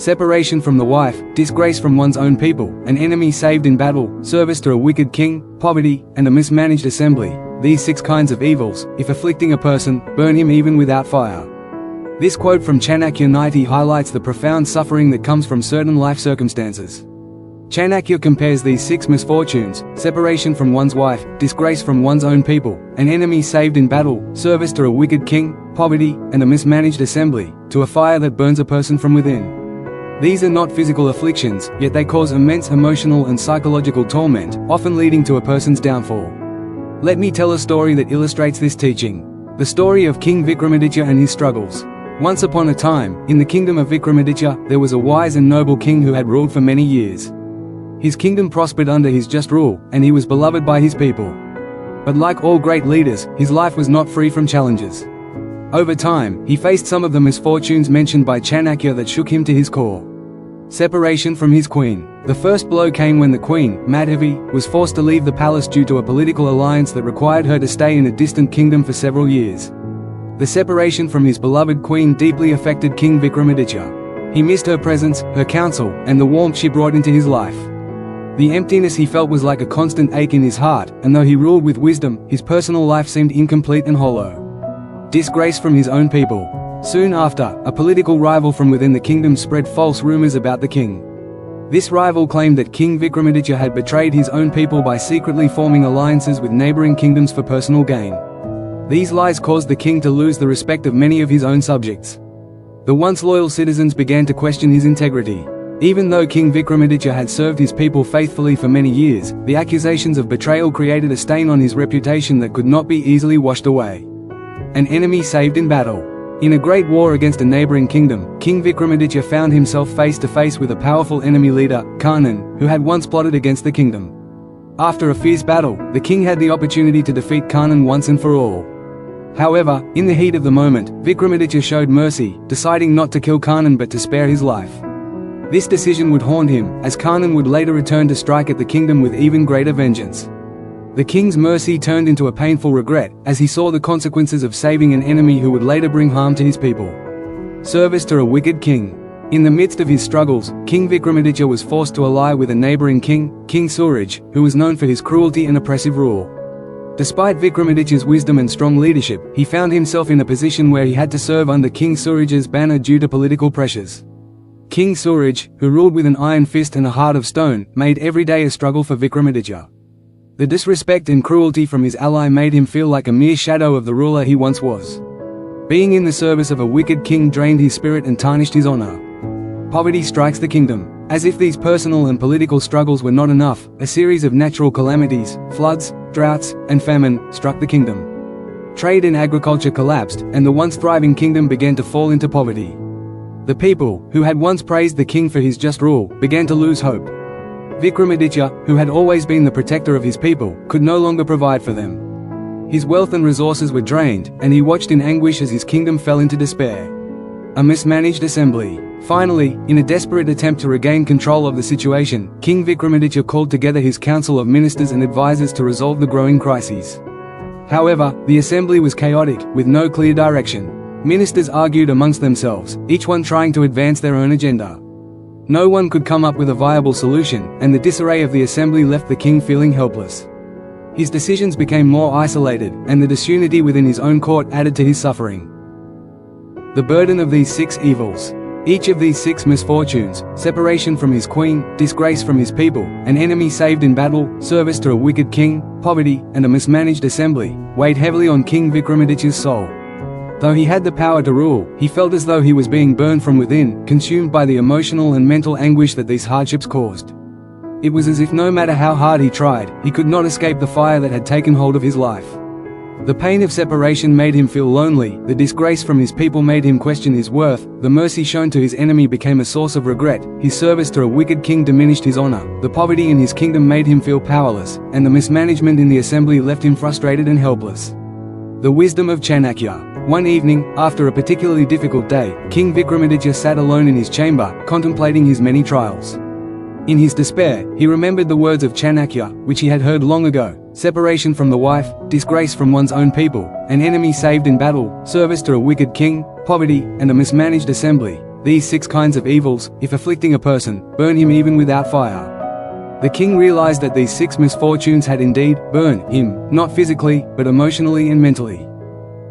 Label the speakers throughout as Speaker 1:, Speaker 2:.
Speaker 1: separation from the wife, disgrace from one's own people, an enemy saved in battle, service to a wicked king, poverty, and a mismanaged assembly. These 6 kinds of evils, if afflicting a person, burn him even without fire. This quote from Chanakya Niti highlights the profound suffering that comes from certain life circumstances. Chanakya compares these 6 misfortunes, separation from one's wife, disgrace from one's own people, an enemy saved in battle, service to a wicked king, poverty, and a mismanaged assembly, to a fire that burns a person from within. These are not physical afflictions, yet they cause immense emotional and psychological torment, often leading to a person's downfall. Let me tell a story that illustrates this teaching. The story of King Vikramaditya and his struggles. Once upon a time, in the kingdom of Vikramaditya, there was a wise and noble king who had ruled for many years. His kingdom prospered under his just rule, and he was beloved by his people. But like all great leaders, his life was not free from challenges. Over time, he faced some of the misfortunes mentioned by Chanakya that shook him to his core. Separation from his queen. The first blow came when the queen, Madhavi, was forced to leave the palace due to a political alliance that required her to stay in a distant kingdom for several years. The separation from his beloved queen deeply affected King Vikramaditya. He missed her presence, her counsel, and the warmth she brought into his life. The emptiness he felt was like a constant ache in his heart, and though he ruled with wisdom, his personal life seemed incomplete and hollow. Disgrace from his own people. Soon after, a political rival from within the kingdom spread false rumors about the king. This rival claimed that King Vikramaditya had betrayed his own people by secretly forming alliances with neighboring kingdoms for personal gain. These lies caused the king to lose the respect of many of his own subjects. The once loyal citizens began to question his integrity. Even though King Vikramaditya had served his people faithfully for many years, the accusations of betrayal created a stain on his reputation that could not be easily washed away. An enemy saved in battle. In a great war against a neighboring kingdom, King Vikramaditya found himself face to face with a powerful enemy leader, Karnan, who had once plotted against the kingdom. After a fierce battle, the king had the opportunity to defeat Karnan once and for all. However, in the heat of the moment, Vikramaditya showed mercy, deciding not to kill Karnan but to spare his life. This decision would haunt him, as Karnan would later return to strike at the kingdom with even greater vengeance. The king's mercy turned into a painful regret, as he saw the consequences of saving an enemy who would later bring harm to his people. Service to a wicked king. In the midst of his struggles, King Vikramaditya was forced to ally with a neighboring king, King Suraj, who was known for his cruelty and oppressive rule. Despite Vikramaditya's wisdom and strong leadership, he found himself in a position where he had to serve under King Suraj's banner due to political pressures. King Suraj, who ruled with an iron fist and a heart of stone, made every day a struggle for Vikramaditya. The disrespect and cruelty from his ally made him feel like a mere shadow of the ruler he once was. Being in the service of a wicked king drained his spirit and tarnished his honor. Poverty strikes the kingdom. As if these personal and political struggles were not enough, a series of natural calamities, floods, droughts, and famine, struck the kingdom. Trade and agriculture collapsed, and the once thriving kingdom began to fall into poverty. The people, who had once praised the king for his just rule, began to lose hope. Vikramaditya, who had always been the protector of his people, could no longer provide for them. His wealth and resources were drained, and he watched in anguish as his kingdom fell into despair. A mismanaged assembly. Finally, in a desperate attempt to regain control of the situation, King Vikramaditya called together his council of ministers and advisors to resolve the growing crises. However, the assembly was chaotic, with no clear direction. Ministers argued amongst themselves, each one trying to advance their own agenda. No one could come up with a viable solution, and the disarray of the assembly left the king feeling helpless. His decisions became more isolated, and the disunity within his own court added to his suffering. The burden of these 6 evils. Each of these 6 misfortunes, separation from his queen, disgrace from his people, an enemy saved in battle, service to a wicked king, poverty, and a mismanaged assembly, weighed heavily on King Vikramaditya's soul. Though he had the power to rule, he felt as though he was being burned from within, consumed by the emotional and mental anguish that these hardships caused. It was as if no matter how hard he tried, he could not escape the fire that had taken hold of his life. The pain of separation made him feel lonely, the disgrace from his people made him question his worth, the mercy shown to his enemy became a source of regret, his service to a wicked king diminished his honor, the poverty in his kingdom made him feel powerless, and the mismanagement in the assembly left him frustrated and helpless. The wisdom of Chanakya. One evening, after a particularly difficult day, King Vikramaditya sat alone in his chamber, contemplating his many trials. In his despair, he remembered the words of Chanakya, which he had heard long ago: separation from the wife, disgrace from one's own people, an enemy saved in battle, service to a wicked king, poverty, and a mismanaged assembly, These 6 kinds of evils, if afflicting a person, burn him even without fire. The king realized that these 6 misfortunes had indeed burned him, not physically, but emotionally and mentally.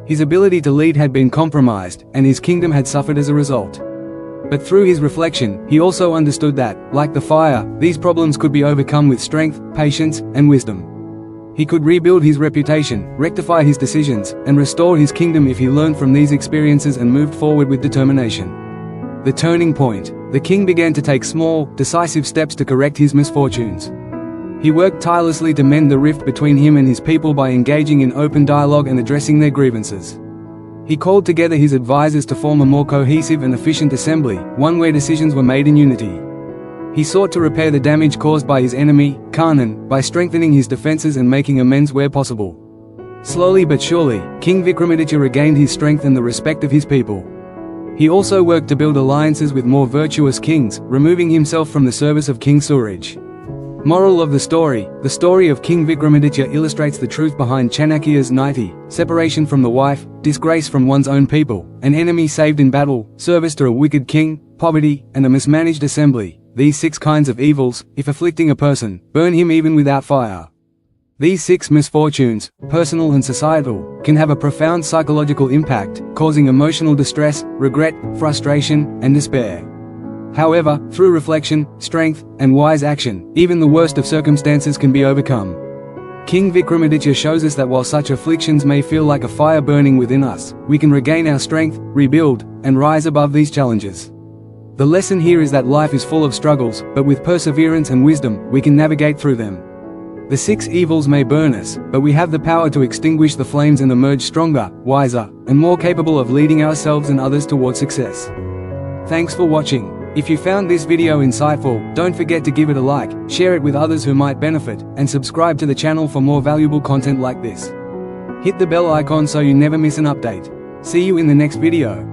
Speaker 1: His ability to lead had been compromised, and his kingdom had suffered as a result. But through his reflection, he also understood that, like the fire, these problems could be overcome with strength, patience, and wisdom. He could rebuild his reputation, rectify his decisions, and restore his kingdom if he learned from these experiences and moved forward with determination. The turning point. The king began to take small, decisive steps to correct his misfortunes. He worked tirelessly to mend the rift between him and his people by engaging in open dialogue and addressing their grievances. He called together his advisors to form a more cohesive and efficient assembly, one where decisions were made in unity. He sought to repair the damage caused by his enemy, Kanan, by strengthening his defenses and making amends where possible. Slowly but surely, King Vikramaditya regained his strength and the respect of his people. He also worked to build alliances with more virtuous kings, removing himself from the service of King Suraj. Moral of the story of King Vikramaditya illustrates the truth behind Chanakya's Niti: separation from the wife, disgrace from one's own people, an enemy saved in battle, service to a wicked king, poverty, and a mismanaged assembly. These 6 kinds of evils, if afflicting a person, burn him even without fire. These 6 misfortunes, personal and societal, can have a profound psychological impact, causing emotional distress, regret, frustration, and despair. However, through reflection, strength, and wise action, even the worst of circumstances can be overcome. King Vikramaditya shows us that while such afflictions may feel like a fire burning within us, we can regain our strength, rebuild, and rise above these challenges. The lesson here is that life is full of struggles, but with perseverance and wisdom, we can navigate through them. The 6 evils may burn us, but we have the power to extinguish the flames and emerge stronger, wiser, and more capable of leading ourselves and others toward success. Thanks for watching. If you found this video insightful, don't forget to give it a like, share it with others who might benefit, and subscribe to the channel for more valuable content like this. Hit the bell icon so you never miss an update. See you in the next video.